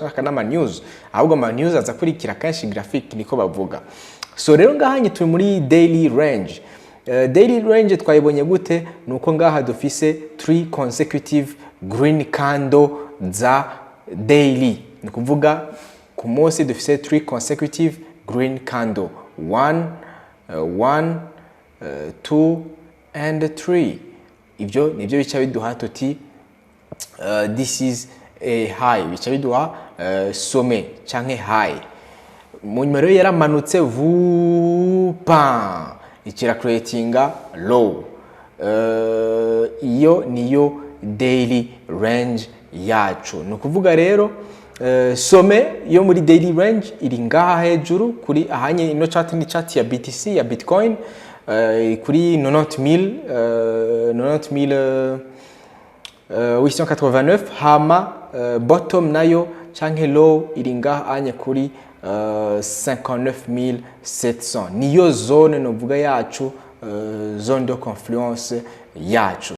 akanama news ahubwo ama news aza kurikira kanshi graphic niko bavuga. So rero ngahanye turi muri daily range. Daily range twayibonye gute nuko ngaha dufise 3 consecutive green candle za daily, ni kuvuga ku munsi dufise 3 consecutive green candle, 1 2 and 3. Ivyo nivyo bica biduha tuti this is a high, bica biduha sommet canke high. Mu nyuma rero yaramanutse vupa ikira creatinga low. Iyo niyo daily range yacu. No kuvuga rero sommet yo muri daily range iri ngaha hejuru kuri ahanye ino chart ni chart ya BTC ya Bitcoin kuri 90,889 hama bottom nayo canke low iri ngaha anye kuri 59,700. Niyo zone novuga yacu zone de confluence yacu.